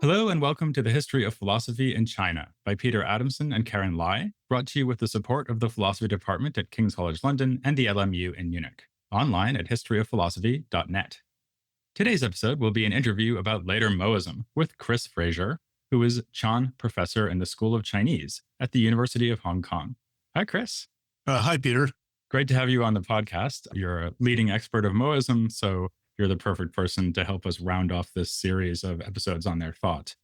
Hello and welcome to the History of Philosophy in China by Peter Adamson and Karen Lai, brought to you with the support of the Philosophy Department at King's College London and the LMU in Munich, online at historyofphilosophy.net. Today's episode will be an interview about later Mohism with Chris Fraser, who is Chan Professor in the School of Chinese at the University of Hong Kong. Hi, Chris. Hi, Peter. Great to have you on the podcast. You're a leading expert of Mohism, so you're the perfect person to help us round off this series of episodes on their thought.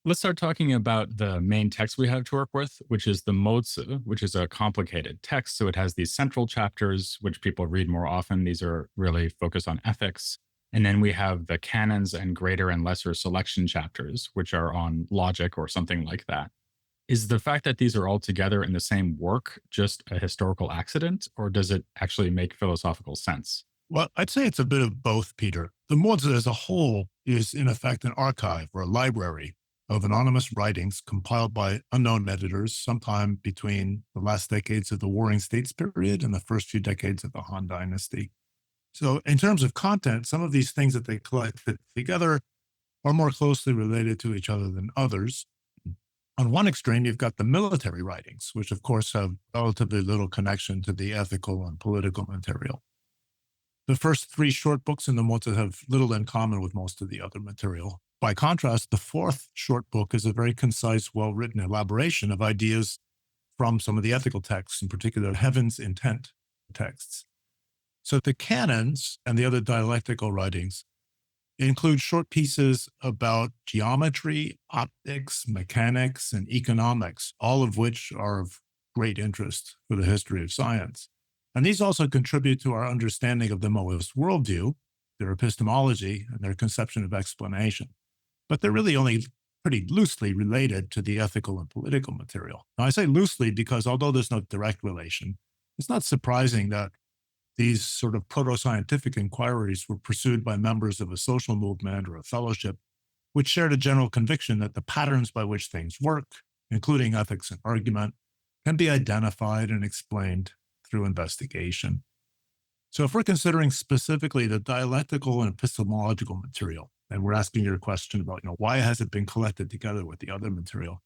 Let's start talking about the main text we have to work with, which is the Mozi, which is a complicated text. So it has these central chapters, which people read more often. These are really focused on ethics. And then we have the canons and greater and lesser selection chapters, which are on logic or something like that. Is the fact that these are all together in the same work just a historical accident, or does it actually make philosophical sense? Well, I'd say it's a bit of both, Peter. The Mozi as a whole is, in effect, an archive or a library of anonymous writings compiled by unknown editors sometime between the last decades of the Warring States period and the first few decades of the Han Dynasty. So in terms of content, some of these things that they collected together are more closely related to each other than others. On one extreme, you've got the military writings, which of course have relatively little connection to the ethical and political material. The first three short books in the Mozi have little in common with most of the other material. By contrast, the fourth short book is a very concise, well-written elaboration of ideas from some of the ethical texts, in particular, heaven's intent texts. So the canons and the other dialectical writings include short pieces about geometry, optics, mechanics, and economics, all of which are of great interest for the history of science. And these also contribute to our understanding of the Mohist worldview, their epistemology, and their conception of explanation. But they're really only pretty loosely related to the ethical and political material. Now, I say loosely because although there's no direct relation, it's not surprising that these sort of proto-scientific inquiries were pursued by members of a social movement or a fellowship, which shared a general conviction that the patterns by which things work, including ethics and argument, can be identified and explained through investigation. So if we're considering specifically the dialectical and epistemological material, and we're asking your question about, why has it been collected together with the other material?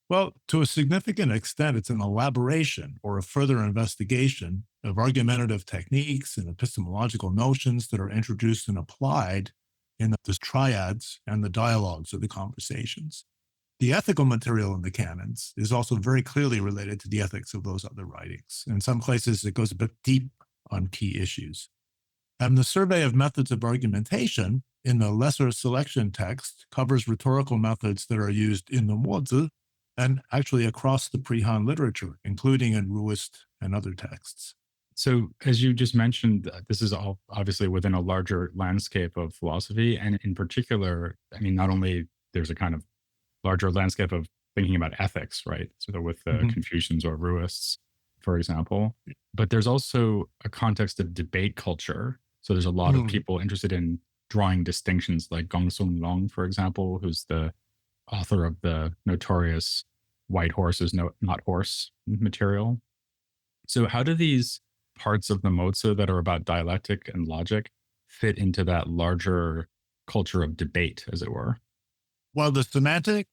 Well, to a significant extent, it's an elaboration or a further investigation of argumentative techniques and epistemological notions that are introduced and applied in the triads and the dialogues of the conversations. The ethical material in the canons is also very clearly related to the ethics of those other writings. In some places, it goes a bit deep on key issues. And the survey of methods of argumentation in the lesser selection text covers rhetorical methods that are used in the Mozi and actually across the pre-Han literature, including in Ruist and other texts. So as you just mentioned, this is all obviously within a larger landscape of philosophy. And in particular, not only there's a kind of larger landscape of thinking about ethics, right? So with the Confucians or Ruists, for example, but there's also a context of debate culture. So there's a lot of people interested in drawing distinctions, like Gong Sung Long, for example, who's the author of the notorious White Horse is Not Horse material. So how do these parts of the Mozi that are about dialectic and logic fit into that larger culture of debate, as it were? Well, the semantic,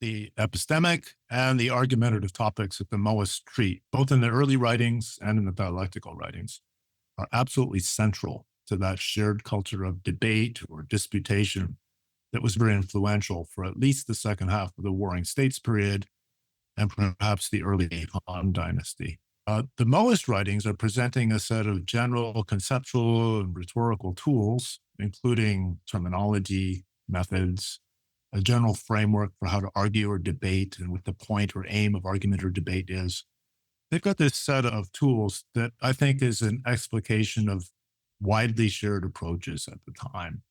the epistemic, and the argumentative topics that the Mohists treat, both in the early writings and in the dialectical writings, are absolutely central to that shared culture of debate or disputation that was very influential for at least the second half of the Warring States period and perhaps the early Han Dynasty. The Mohist writings are presenting a set of general conceptual and rhetorical tools, including terminology, methods, a general framework for how to argue or debate and what the point or aim of argument or debate is. They've got this set of tools that I think is an explication of widely shared approaches at the time.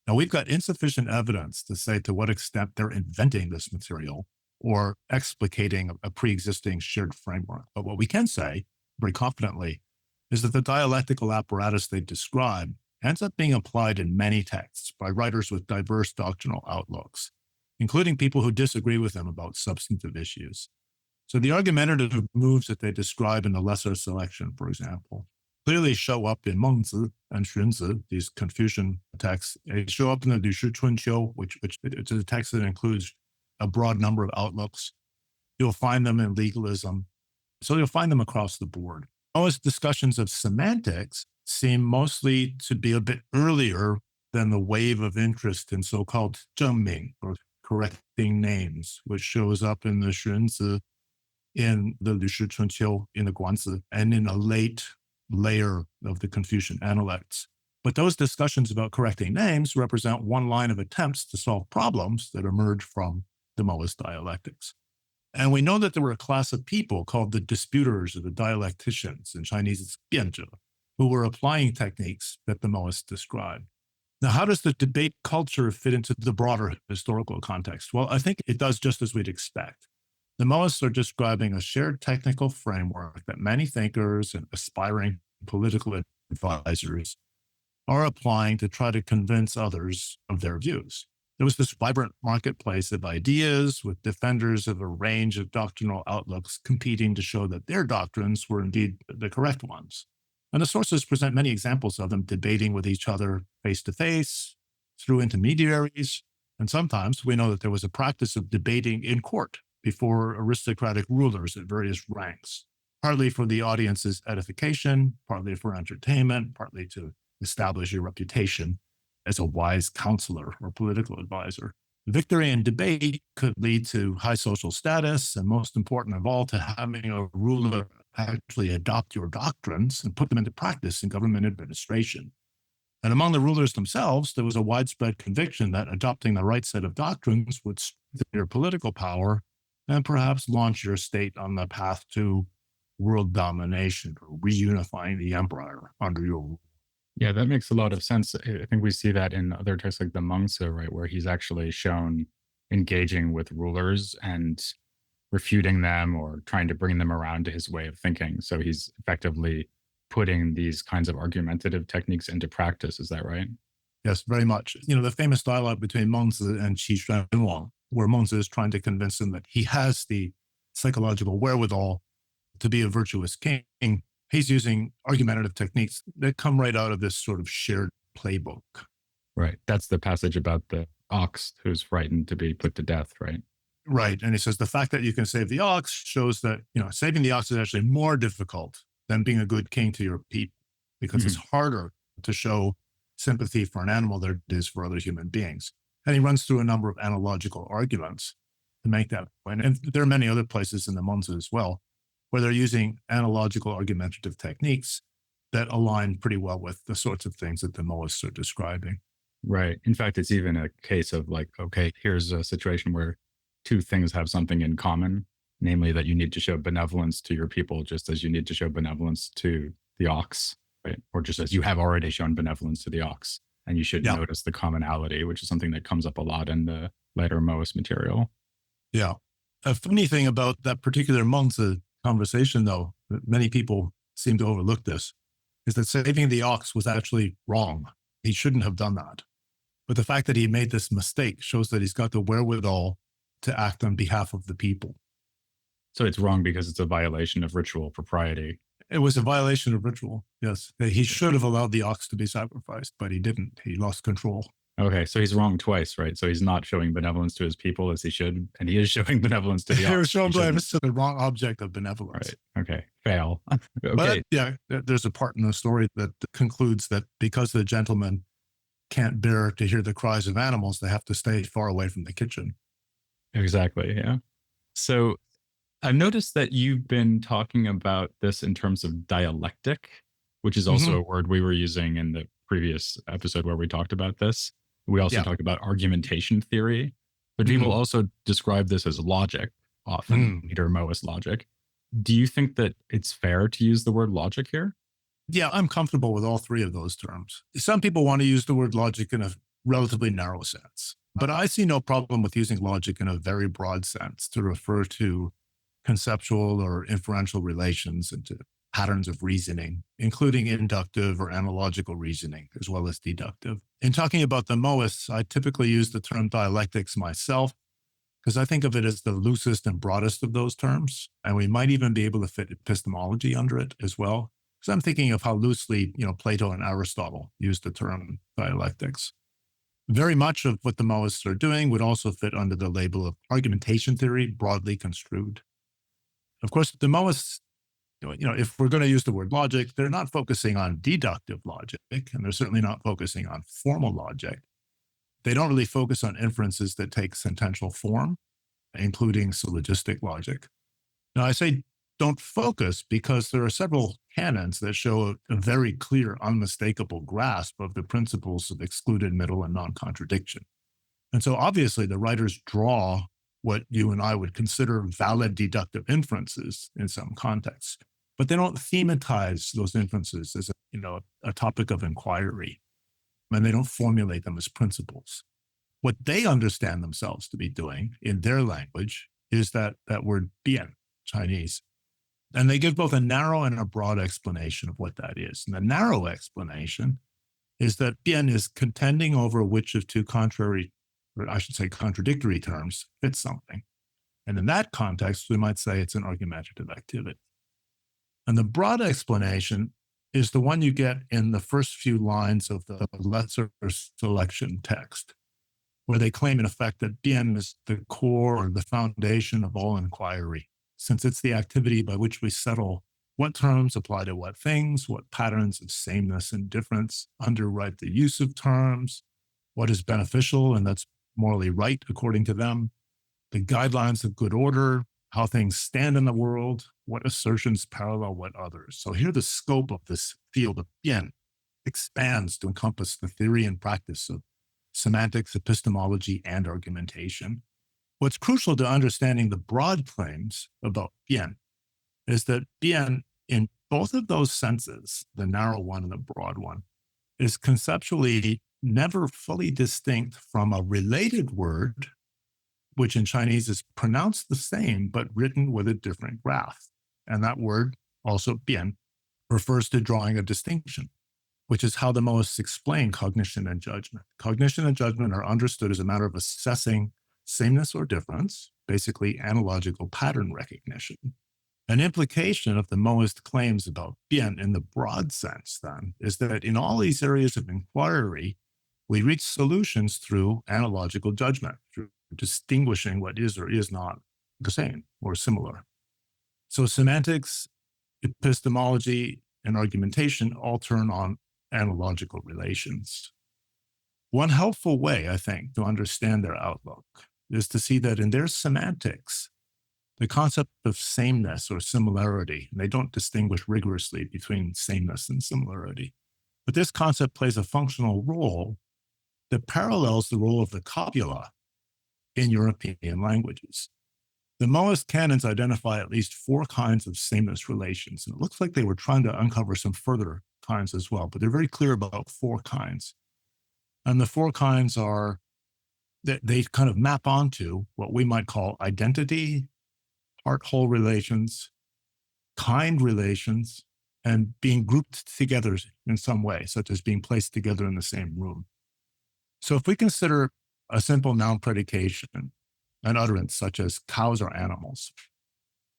Now, we've got insufficient evidence to say to what extent they're inventing this material or explicating a pre-existing shared framework. But what we can say very confidently is that the dialectical apparatus they describe ends up being applied in many texts by writers with diverse doctrinal outlooks, including people who disagree with them about substantive issues. So the argumentative moves that they describe in the lesser selection, for example, clearly show up in Mengzi and Xunzi, these Confucian texts. They show up in the Lu Shi Chunqiu, which it's a text that includes a broad number of outlooks. You'll find them in legalism. So you'll find them across the board. Most discussions of semantics seem mostly to be a bit earlier than the wave of interest in so-called zhengming, or correcting names, which shows up in the Xunzi, in the Lu Shi Chunqiu, in the Guanzi, and in a late layer of the Confucian Analects. But those discussions about correcting names represent one line of attempts to solve problems that emerge from the Mohist dialectics. And we know that there were a class of people called the disputers or the dialecticians, in Chinese it's 辩者, who were applying techniques that the Mohists described. Now, how does the debate culture fit into the broader historical context? Well, I think it does just as we'd expect. The Mohists are describing a shared technical framework that many thinkers and aspiring political advisors are applying to try to convince others of their views. There was this vibrant marketplace of ideas with defenders of a range of doctrinal outlooks competing to show that their doctrines were indeed the correct ones. And the sources present many examples of them debating with each other face to face, through intermediaries, and sometimes we know that there was a practice of debating in court before aristocratic rulers at various ranks, partly for the audience's edification, partly for entertainment, partly to establish a reputation as a wise counselor or political advisor. Victory in debate could lead to high social status, and most important of all, to having a ruler actually adopt your doctrines and put them into practice in government administration. And among the rulers themselves, there was a widespread conviction that adopting the right set of doctrines would strengthen your political power and perhaps launch your state on the path to world domination or reunifying the empire under your rule. Yeah, that makes a lot of sense. I think we see that in other texts like the Mengzi, right, where he's actually shown engaging with rulers and refuting them or trying to bring them around to his way of thinking. So he's effectively putting these kinds of argumentative techniques into practice. Is that right? Yes, very much. The famous dialogue between Mengzi and Qi Shuanwang, where Mengzi is trying to convince him that he has the psychological wherewithal to be a virtuous king. He's using argumentative techniques that come right out of this sort of shared playbook. Right. That's the passage about the ox who's frightened to be put to death, right? Right. And he says the fact that you can save the ox shows that, saving the ox is actually more difficult than being a good king to your people, because it's harder to show sympathy for an animal than it is for other human beings. And he runs through a number of analogical arguments to make that point. And there are many other places in the Mengzi as well, where they're using analogical argumentative techniques that align pretty well with the sorts of things that the Mohists are describing. Right. In fact, it's even a case of like, okay, here's a situation where two things have something in common, namely that you need to show benevolence to your people just as you need to show benevolence to the ox, right? Or just as you have already shown benevolence to the ox. And you should notice the commonality, which is something that comes up a lot in the later Mohist material. Yeah. A funny thing about that particular Mengzi conversation, though, that many people seem to overlook this, is that saving the ox was actually wrong. He shouldn't have done that. But the fact that he made this mistake shows that he's got the wherewithal to act on behalf of the people. So it's wrong because it's a violation of ritual propriety. It was a violation of ritual, yes. He should have allowed the ox to be sacrificed, but he didn't. He lost control. Okay, so he's wrong twice, right? So he's not showing benevolence to his people as he should, and he is showing benevolence to the ox. He was showing benevolence to the wrong object of benevolence. Right. Okay, fail. Okay. But yeah, there's a part in the story that concludes that because the gentlemen can't bear to hear the cries of animals, they have to stay far away from the kitchen. Exactly, yeah. So I've noticed that you've been talking about this in terms of dialectic, which is also a word we were using in the previous episode where we talked about this. We also talked about argumentation theory, but people also describe this as logic often, Peter Mohist logic. Do you think that it's fair to use the word logic here? Yeah, I'm comfortable with all three of those terms. Some people want to use the word logic in a relatively narrow sense, but I see no problem with using logic in a very broad sense to refer to conceptual or inferential relations and to patterns of reasoning, including inductive or analogical reasoning, as well as deductive. In talking about the Mohists, I typically use the term dialectics myself, because I think of it as the loosest and broadest of those terms. And we might even be able to fit epistemology under it as well. Because I'm thinking of how loosely, Plato and Aristotle used the term dialectics. Very much of what the Mohists are doing would also fit under the label of argumentation theory, broadly construed. Of course, the Mohists, if we're going to use the word logic, they're not focusing on deductive logic, and they're certainly not focusing on formal logic. They don't really focus on inferences that take sentential form, including syllogistic logic. Now, I say don't focus because there are several canons that show a very clear, unmistakable grasp of the principles of excluded middle and non-contradiction. And so obviously the writers draw what you and I would consider valid deductive inferences in some contexts, but they don't thematize those inferences as a topic of inquiry, and they don't formulate them as principles. What they understand themselves to be doing in their language is that word bian, Chinese. And they give both a narrow and a broad explanation of what that is. And the narrow explanation is that bian is contending over which of two contradictory terms fits something. And in that context, we might say it's an argumentative activity. And the broad explanation is the one you get in the first few lines of the lesser selection text, where they claim, in effect, that bian is the core or the foundation of all inquiry, since it's the activity by which we settle what terms apply to what things, what patterns of sameness and difference underwrite the use of terms, what is beneficial and that's morally right according to them, the guidelines of good order, how things stand in the world, what assertions parallel what others. So here the scope of this field of bian expands to encompass the theory and practice of semantics, epistemology, and argumentation. What's crucial to understanding the broad claims about bian is that bian, in both of those senses, the narrow one and the broad one, is conceptually never fully distinct from a related word, which in Chinese is pronounced the same, but written with a different graph. And that word, also bian, refers to drawing a distinction, which is how the Mohists explain cognition and judgment. Cognition and judgment are understood as a matter of assessing sameness or difference, basically analogical pattern recognition. An implication of the Mohist claims about bian in the broad sense, then, is that in all these areas of inquiry, we reach solutions through analogical judgment, through distinguishing what is or is not the same or similar. So semantics, epistemology, and argumentation all turn on analogical relations. One helpful way, I think, to understand their outlook is to see that in their semantics, the concept of sameness or similarity, and they don't distinguish rigorously between sameness and similarity, but this concept plays a functional role that parallels the role of the copula in European languages. The Mohist canons identify at least 4 kinds of sameness relations, and it looks like they were trying to uncover some further kinds as well, but they're very clear about 4 kinds. And the 4 kinds are that they kind of map onto what we might call identity, part-whole relations, kind relations, and being grouped together in some way, such as being placed together in the same room. So if we consider a simple noun predication, an utterance such as cows are animals,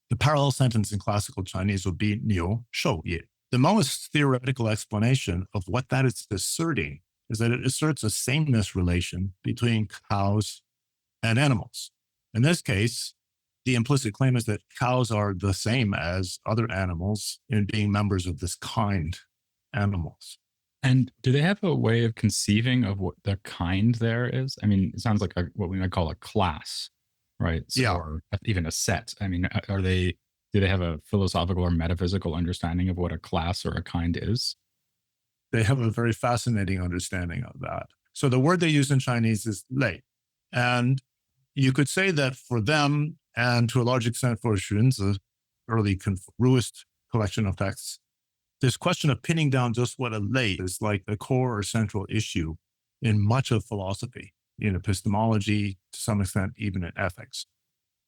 the parallel sentence in classical Chinese would be niu shou ye. The Mohist theoretical explanation of what that is asserting is that it asserts a sameness relation between cows and animals. In this case, the implicit claim is that cows are the same as other animals in being members of this kind animals. And do they have a way of conceiving of what the kind there is? I mean, it sounds like what we might call a class, right? So, Yeah. or even a set. I mean, do they have a philosophical or metaphysical understanding of what a class or a kind is? They have a very fascinating understanding of that. So the word they use in Chinese is lei. And you could say that for them, and to a large extent for Xunzi, early Ruist collection of texts, this question of pinning down just what a lei is like the core or central issue in much of philosophy, in epistemology, to some extent, even in ethics.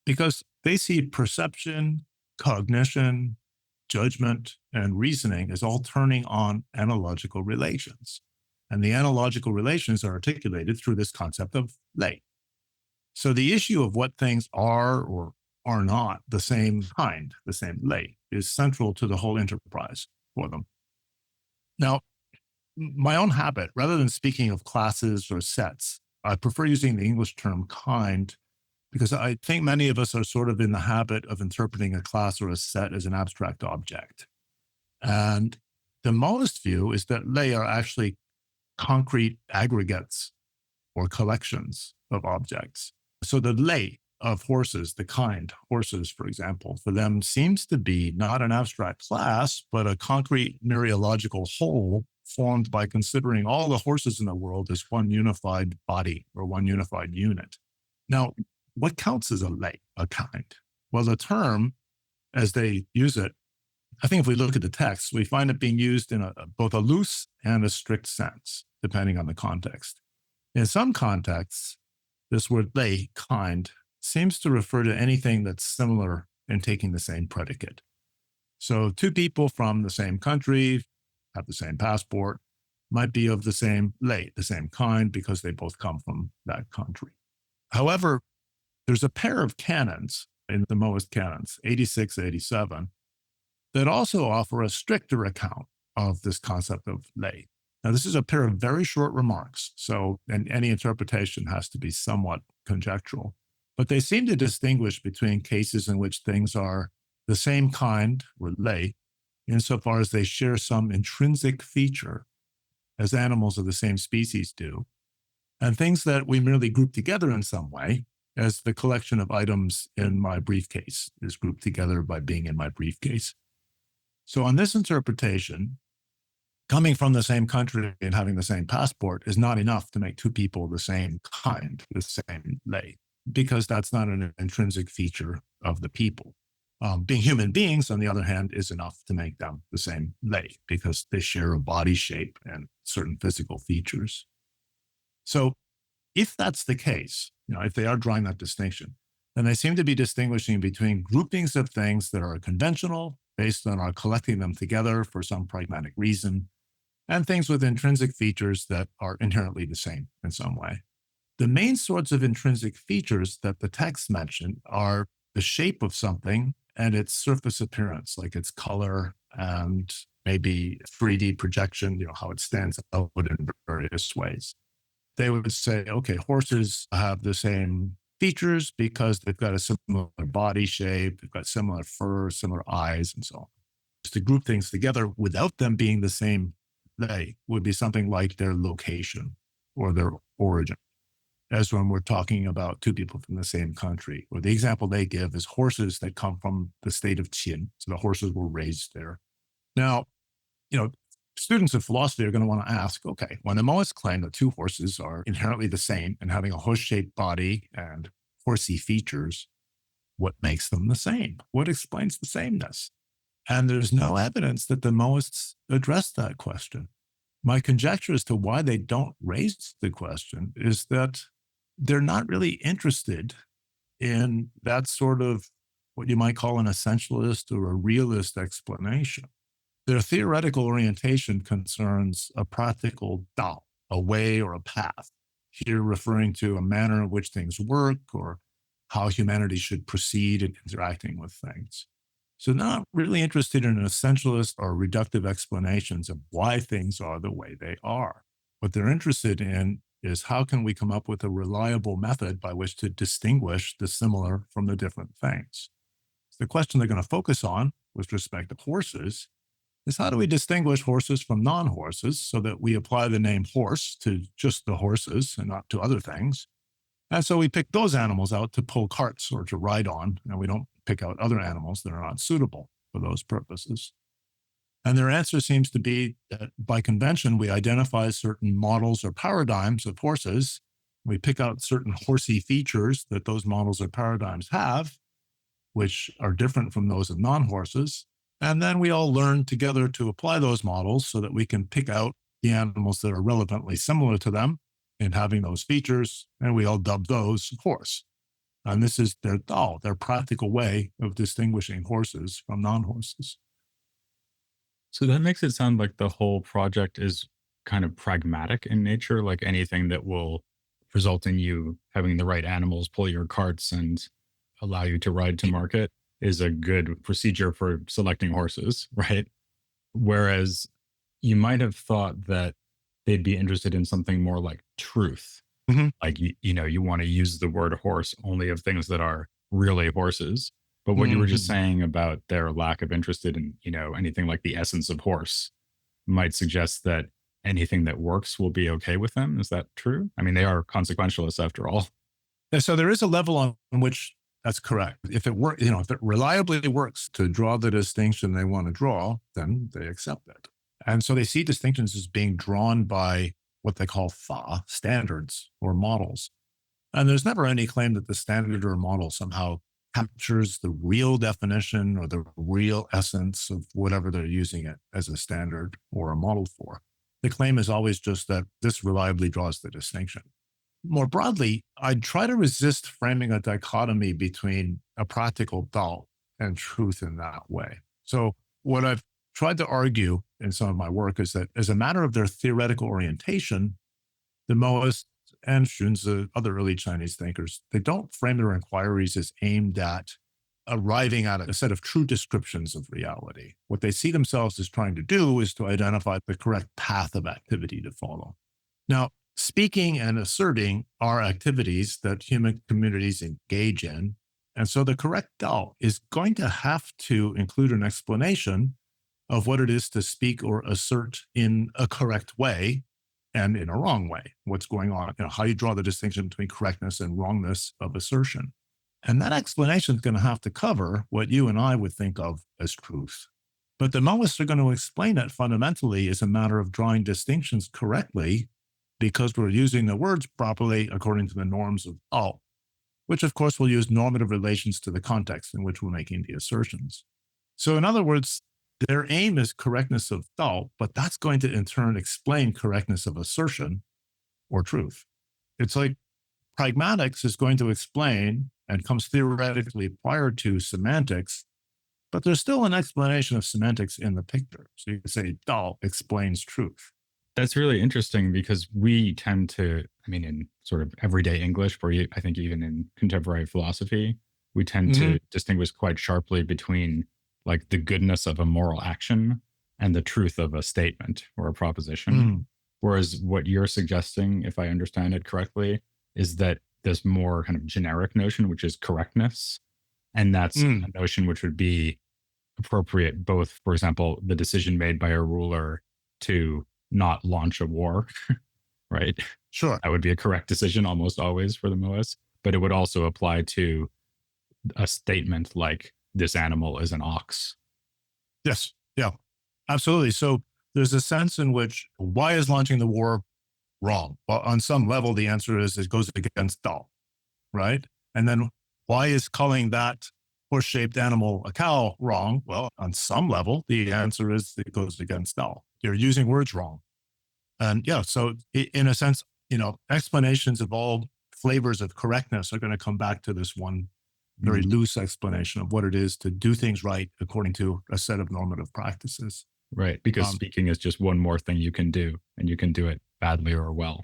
Because they see perception, cognition, judgment, and reasoning as all turning on analogical relations. And the analogical relations are articulated through this concept of lei. So the issue of what things are or are not the same kind, the same lay, is central to the whole enterprise for them. Now, my own habit, rather than speaking of classes or sets, I prefer using the English term kind because I think many of us are sort of in the habit of interpreting a class or a set as an abstract object. And the Mohist view is that lay are actually concrete aggregates or collections of objects. So the lay of horses, the kind horses, for example, for them seems to be not an abstract class, but a concrete mereological whole formed by considering all the horses in the world as one unified body or one unified unit. Now, what counts as a lay, a kind? Well, the term, as they use it, I think if we look at the text, we find it being used in both a loose and a strict sense, depending on the context. In some contexts, this word lay, kind, seems to refer to anything that's similar in taking the same predicate. So two people from the same country have the same passport, might be of the same lay, the same kind, because they both come from that country. However, there's a pair of canons in the Mohist canons, 86, 87, that also offer a stricter account of this concept of lay. Now, this is a pair of very short remarks, so and any interpretation has to be somewhat conjectural. But they seem to distinguish between cases in which things are the same kind, or lay, insofar as they share some intrinsic feature, as animals of the same species do, and things that we merely group together in some way, as the collection of items in my briefcase is grouped together by being in my briefcase. So, on this interpretation, coming from the same country and having the same passport is not enough to make two people the same kind, the same lay, because that's not an intrinsic feature of the people. Being human beings, on the other hand, is enough to make them the same lay because they share a body shape and certain physical features. So, if that's the case, if they are drawing that distinction, then they seem to be distinguishing between groupings of things that are conventional, based on our collecting them together for some pragmatic reason, and things with intrinsic features that are inherently the same in some way. The main sorts of intrinsic features that the text mentioned are the shape of something and its surface appearance, like its color and maybe 3D projection, how it stands out in various ways. They would say, okay, horses have the same features because they've got a similar body shape, they've got similar fur, similar eyes, and so on. Just to group things together without them being the same, they would be something like their location or their origin, as when we're talking about two people from the same country. Or the example they give is horses that come from the state of Qin. So the horses were raised there. Now, students of philosophy are going to want to ask, okay, when the Mohists claim that two horses are inherently the same and having a horse-shaped body and horsey features, what makes them the same? What explains the sameness? And there's no evidence that the Mohists address that question. My conjecture as to why they don't raise the question is that they're not really interested in that sort of what you might call an essentialist or a realist explanation. Their theoretical orientation concerns a practical Tao, a way or a path, here referring to a manner in which things work or how humanity should proceed in interacting with things. So they're not really interested in essentialist or reductive explanations of why things are the way they are. What they're interested in is how can we come up with a reliable method by which to distinguish the similar from the different things. So the question they're going to focus on with respect to horses is how do we distinguish horses from non-horses so that we apply the name horse to just the horses and not to other things. And so we pick those animals out to pull carts or to ride on, and we don't pick out other animals that are not suitable for those purposes. And their answer seems to be that by convention, we identify certain models or paradigms of horses. We pick out certain horsey features that those models or paradigms have, which are different from those of non-horses. And then we all learn together to apply those models so that we can pick out the animals that are relevantly similar to them in having those features, and we all dub those horse. And this is their practical way of distinguishing horses from non-horses. So that makes it sound like the whole project is kind of pragmatic in nature, like anything that will result in you having the right animals pull your carts and allow you to ride to market is a good procedure for selecting horses, right? Whereas you might have thought that they'd be interested in something more like truth. Mhm. Like, you want to use the word horse only of things that are really horses. But what you were just Mhm. saying about their lack of interest in, anything like the essence of horse might suggest that anything that works will be okay with them. Is that true? I mean, they are consequentialists after all. And so there is a level on which that's correct. If it work, if it reliably works to draw the distinction they want to draw, then they accept it. And so they see distinctions as being drawn by what they call fa standards or models. And there's never any claim that the standard or model somehow captures the real definition or the real essence of whatever they're using it as a standard or a model for. The claim is always just that this reliably draws the distinction. More broadly, I try to resist framing a dichotomy between a practical doubt and truth in that way. So, what I've tried to argue in some of my work is that as a matter of their theoretical orientation, the Mohists and Xunzi, other early Chinese thinkers, they don't frame their inquiries as aimed at arriving at a set of true descriptions of reality. What they see themselves as trying to do is to identify the correct path of activity to follow. Now, speaking and asserting are activities that human communities engage in. And so the correct Tao is going to have to include an explanation of what it is to speak or assert in a correct way and in a wrong way. What's going on, how you draw the distinction between correctness and wrongness of assertion. And that explanation is going to have to cover what you and I would think of as truth. But the Mohists are going to explain it fundamentally as a matter of drawing distinctions correctly because we're using the words properly according to the norms of Tao, which of course will use normative relations to the context in which we're making the assertions. So in other words, their aim is correctness of Tao, but that's going to in turn explain correctness of assertion or truth. It's like pragmatics is going to explain and comes theoretically prior to semantics, but there's still an explanation of semantics in the picture. So you could say Tao explains truth. That's really interesting because we tend to, I mean, in sort of everyday English, or I think even in contemporary philosophy, we tend Mhm. to distinguish quite sharply between like the goodness of a moral action and the truth of a statement or a proposition. Mm. Whereas what you're suggesting, if I understand it correctly, is that this more kind of generic notion, which is correctness. And that's Mm. a notion which would be appropriate both, for example, the decision made by a ruler to not launch a war, right? Sure. That would be a correct decision almost always for the MOS, but it would also apply to a statement like this animal is an ox. Yes. Yeah. Absolutely. So there's a sense in which why is launching the war wrong? Well, on some level, the answer is it goes against Tao, right? And then why is calling that horse shaped animal a cow wrong? Well, on some level, the answer is it goes against Tao. You're using words wrong. And yeah, so in a sense, explanations of all flavors of correctness are going to come back to this one very Mm, loose explanation of what it is to do things right according to a set of normative practices. right. Because Um, speaking is just one more thing you can do, and you can do it badly or well.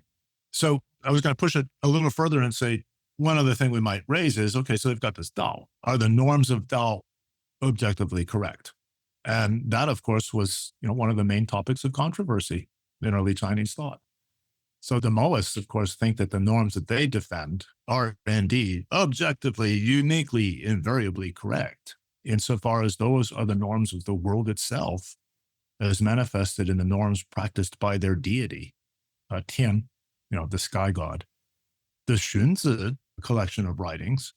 so I was going to push it a little further and say one other thing we might raise is okay, so they've got this Tao. Are the norms of Tao objectively correct? And that, of course, was one of the main topics of controversy in early Chinese thought. So the Mohists, of course, think that the norms that they defend are indeed objectively, uniquely, invariably correct, insofar as those are the norms of the world itself, as manifested in the norms practiced by their deity, Tian, the sky god. The Xunzi collection of writings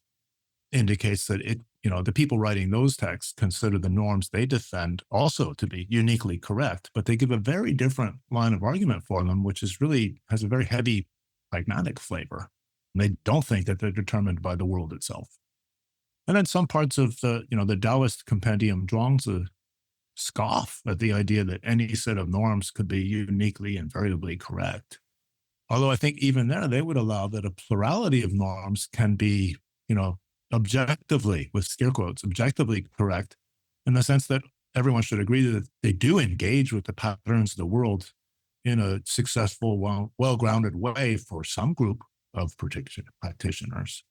indicates that the people writing those texts consider the norms they defend also to be uniquely correct, but they give a very different line of argument for them, which is really has a very heavy pragmatic flavor. And they don't think that they're determined by the world itself. And then some parts of the Taoist compendium Zhuangzi scoff at the idea that any set of norms could be uniquely and variably correct. Although I think even there, they would allow that a plurality of norms can be, objectively, with scare quotes, objectively correct in the sense that everyone should agree that they do engage with the patterns of the world in a successful, well grounded way for some group of practitioners.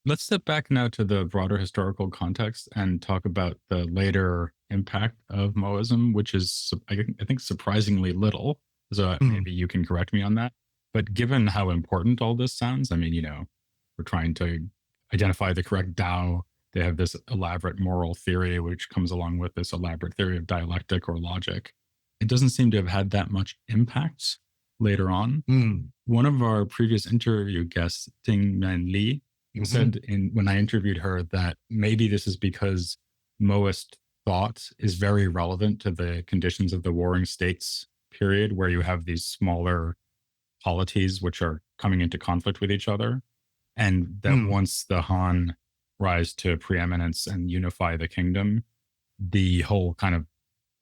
Let's step back now to the broader historical context and talk about the later impact of Mohism, which is, I think, surprisingly little. So Mm, maybe you can correct me on that. But given how important all this sounds, I mean, we're trying to identify the correct Tao. They have this elaborate moral theory, which comes along with this elaborate theory of dialectic or logic. It doesn't seem to have had that much impact later on. mm, One of our previous interview guests, Ting Man Li, mhm, said when I interviewed her that maybe this is because Mohist thought is very relevant to the conditions of the warring states period, where you have these smaller polities which are coming into conflict with each other. And that mm. once the Han rise to preeminence and unify the kingdom, the whole kind of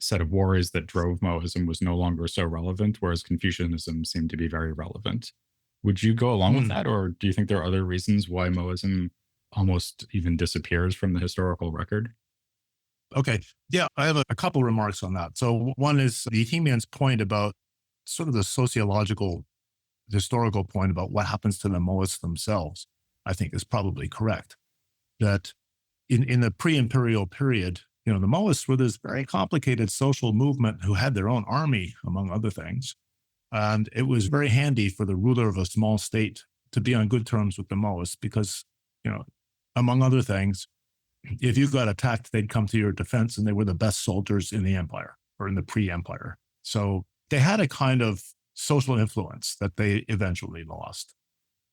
set of worries that drove Mohism was no longer so relevant, whereas Confucianism seemed to be very relevant. Would you go along with Mm. that, or do you think there are other reasons why Mohism almost even disappears from the historical record? Okay. Yeah, I have a couple remarks on that. So one is Li Tingmian's point about sort of the sociological, historical point about what happens to the Mohists themselves, I think is probably correct. That in the pre-imperial period, the Mohists were this very complicated social movement who had their own army, among other things. And it was very handy for the ruler of a small state to be on good terms with the Mohists because, you know, among other things, if you got attacked, they'd come to your defense and they were the best soldiers in the empire or in the pre-empire. So they had a kind of social influence that they eventually lost.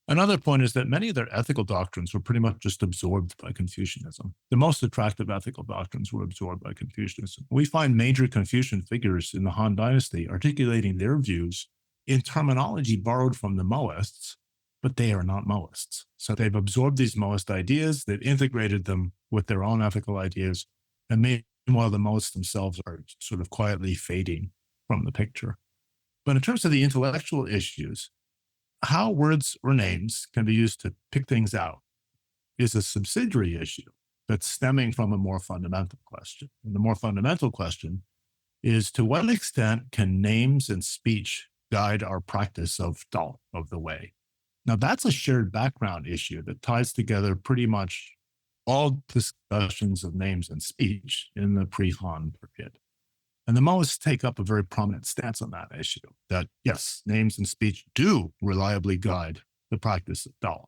Another point is that many of their ethical doctrines were pretty much just absorbed by Confucianism. The most attractive ethical doctrines were absorbed by Confucianism. We find major Confucian figures in the Han Dynasty articulating their views in terminology borrowed from the Mohists, but they are not Mohists. So they've absorbed these Mohist ideas, they've integrated them with their own ethical ideas, and meanwhile, the Mohists themselves are sort of quietly fading from the picture. But in terms of the intellectual issues, how words or names can be used to pick things out is a subsidiary issue that's stemming from a more fundamental question. And the more fundamental question is, to what extent can names and speech guide our practice of Dao, of the way? Now, that's a shared background issue that ties together pretty much all discussions of names and speech in the pre-Han period. And the Mohists take up a very prominent stance on that issue, that yes, names and speech do reliably guide the practice of Dao.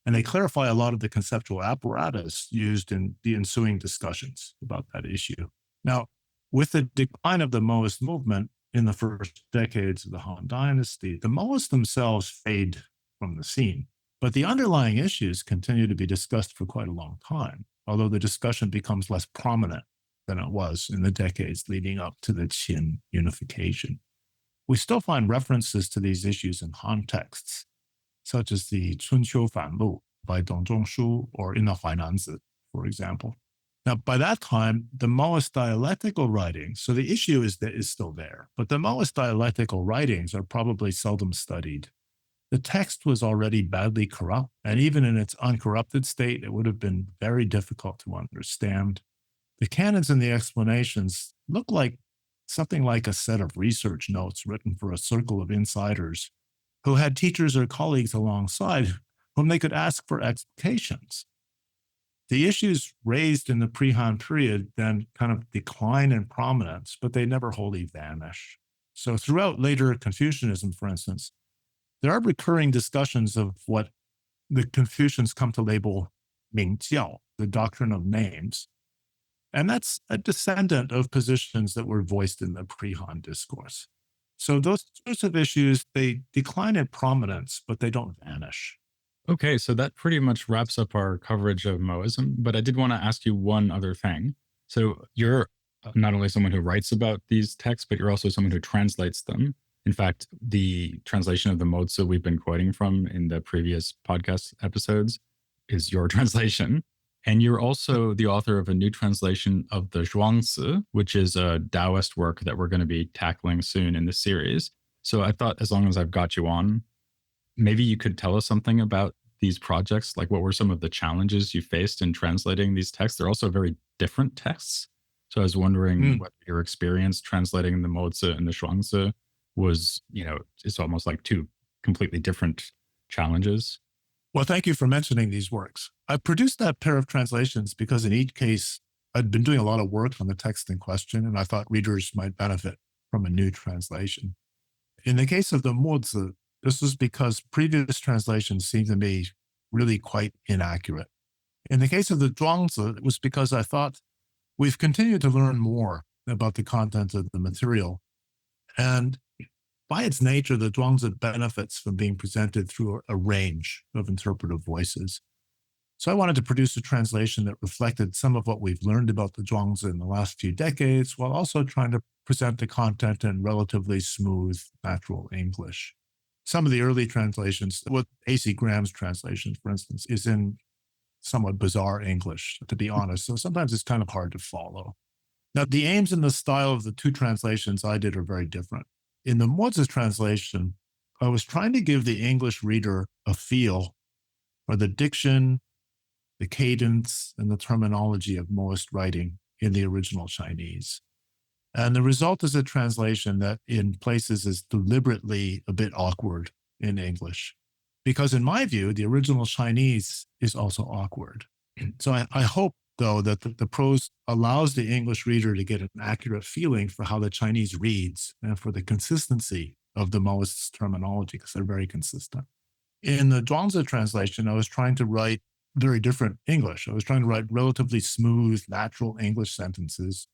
And they clarify a lot of the conceptual apparatus used in the ensuing discussions about that issue. Now, with the decline of the Mohist movement in the first decades of the Han Dynasty, the Mohists themselves fade from the scene. But the underlying issues continue to be discussed for quite a long time, although the discussion becomes less prominent than it was in the decades leading up to the Qin unification. We still find references to these issues in Han texts, such as the Chunqiu Fanlu by Dong Zhongshu or in the Huainanzi, for example. Now, by that time, the Mohist dialectical writings, so the issue is still there, but the Mohist dialectical writings are probably seldom studied. The text was already badly corrupt, and even in its uncorrupted state, it would have been very difficult to understand. The canons and the explanations look like something like a set of research notes written for a circle of insiders who had teachers or colleagues alongside whom they could ask for explications. The issues raised in the pre-Han period then kind of decline in prominence, but they never wholly vanish. So throughout later Confucianism, for instance, there are recurring discussions of what the Confucians come to label Mingjiao, the doctrine of names. And that's a descendant of positions that were voiced in the pre-Han discourse. So those sorts of issues, they decline in prominence, but they don't vanish. Okay, so that pretty much wraps up our coverage of Mohism, but I did want to ask you one other thing. So you're not only someone who writes about these texts, but you're also someone who translates them. In fact, the translation of the Mozi we've been quoting from in the previous podcast episodes is your translation. And you're also the author of a new translation of the Zhuangzi, which is a Taoist work that we're going to be tackling soon in the series. So I thought, as long as I've got you on, maybe you could tell us something about these projects. Like, what were some of the challenges you faced in translating these texts? They're also very different texts. So I was wondering Mm. what your experience translating the Mozi and the Zhuangzi was. It's almost like two completely different challenges. Well, thank you for mentioning these works. I produced that pair of translations because in each case, I'd been doing a lot of work on the text in question, and I thought readers might benefit from a new translation. In the case of the Mozi, this was because previous translations seemed to me really quite inaccurate. In the case of the Zhuangzi, it was because I thought we've continued to learn more about the content of the material. And by its nature, the Zhuangzi benefits from being presented through a range of interpretive voices. So I wanted to produce a translation that reflected some of what we've learned about the Zhuangzi in the last few decades, while also trying to present the content in relatively smooth, natural English. Some of the early translations, with A.C. Graham's translation, for instance, is in somewhat bizarre English, to be honest. So sometimes it's kind of hard to follow. Now, the aims and the style of the two translations I did are very different. In the Mozi's translation, I was trying to give the English reader a feel for the diction, the cadence, and the terminology of Mohist writing in the original Chinese. And the result is a translation that in places is deliberately a bit awkward in English. Because in my view, the original Chinese is also awkward. So I hope, though, that the prose allows the English reader to get an accurate feeling for how the Chinese reads and for the consistency of the Mohist's terminology, because they're very consistent. In the Zhuangzi translation, I was trying to write very different English. I was trying to write relatively smooth, natural English sentences,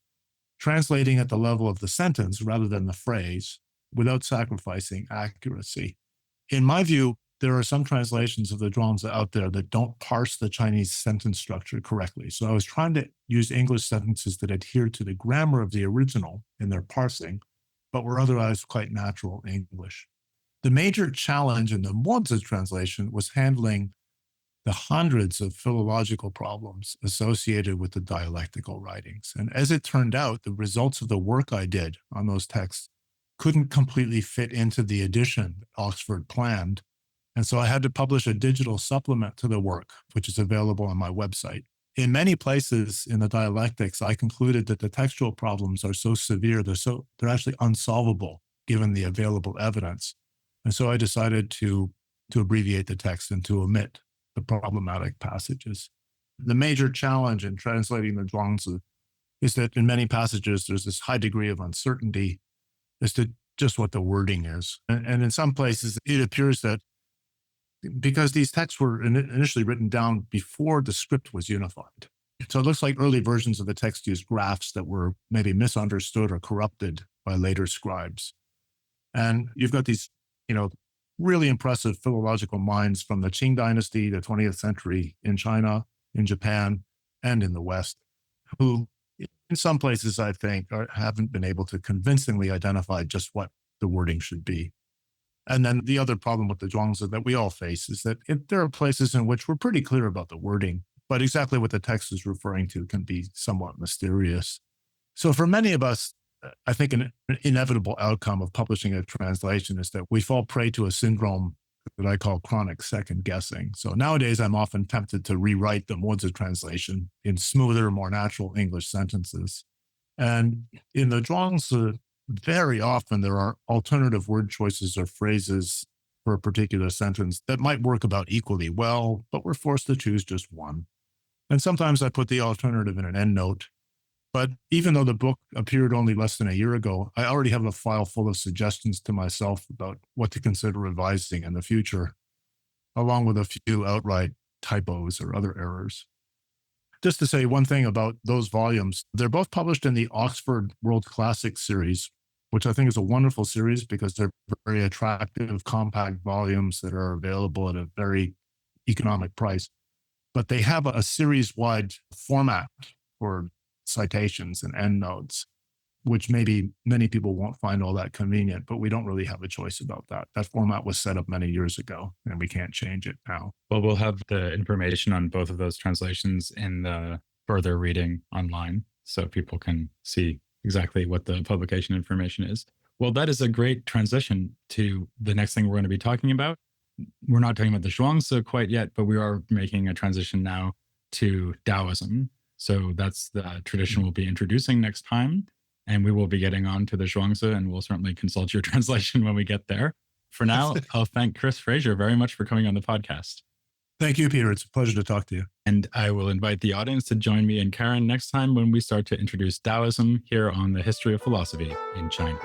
translating at the level of the sentence rather than the phrase, without sacrificing accuracy. In my view, there are some translations of the Zhuangzi out there that don't parse the Chinese sentence structure correctly. So I was trying to use English sentences that adhere to the grammar of the original in their parsing, but were otherwise quite natural English. The major challenge in the Mozi translation was handling the hundreds of philological problems associated with the dialectical writings. And as it turned out, the results of the work I did on those texts couldn't completely fit into the edition that Oxford planned. And so I had to publish a digital supplement to the work, which is available on my website. In many places in the dialectics, I concluded that the textual problems are so severe, they're actually unsolvable given the available evidence. And so I decided to abbreviate the text and to omit the problematic passages. The major challenge in translating the Zhuangzi is that in many passages, there's this high degree of uncertainty as to just what the wording is. And in some places, it appears that because these texts were initially written down before the script was unified. So it looks like early versions of the text used graphs that were maybe misunderstood or corrupted by later scribes. And you've got these, really impressive philological minds from the Qing dynasty, the 20th century in China, in Japan, and in the West, who in some places, I think, haven't been able to convincingly identify just what the wording should be. And then the other problem with the Zhuangzi that we all face is that there are places in which we're pretty clear about the wording, but exactly what the text is referring to can be somewhat mysterious. So for many of us, I think an inevitable outcome of publishing a translation is that we fall prey to a syndrome that I call chronic second guessing. So nowadays, I'm often tempted to rewrite the Mozi translation in smoother, more natural English sentences. And in the Zhuangzi, very often there are alternative word choices or phrases for a particular sentence that might work about equally well, but we're forced to choose just one. And sometimes I put the alternative in an endnote. But even though the book appeared only less than a year ago, I already have a file full of suggestions to myself about what to consider revising in the future, along with a few outright typos or other errors. Just to say one thing about those volumes, they're both published in the Oxford World Classics series, which I think is a wonderful series because they're very attractive, compact volumes that are available at a very economic price. But they have a series-wide format for citations and endnotes, which maybe many people won't find all that convenient, but we don't really have a choice about that. That format was set up many years ago, and we can't change it now. Well, we'll have the information on both of those translations in the further reading online, so people can see exactly what the publication information is. Well, that is a great transition to the next thing we're going to be talking about. We're not talking about the Zhuangzi quite yet, but we are making a transition now to Taoism. So that's the tradition we'll be introducing next time. And we will be getting on to the Zhuangzi, and we'll certainly consult your translation when we get there. For now, I'll thank Chris Fraser very much for coming on the podcast. Thank you, Peter. It's a pleasure to talk to you. And I will invite the audience to join me and Karen next time when we start to introduce Taoism here on the history of philosophy in China.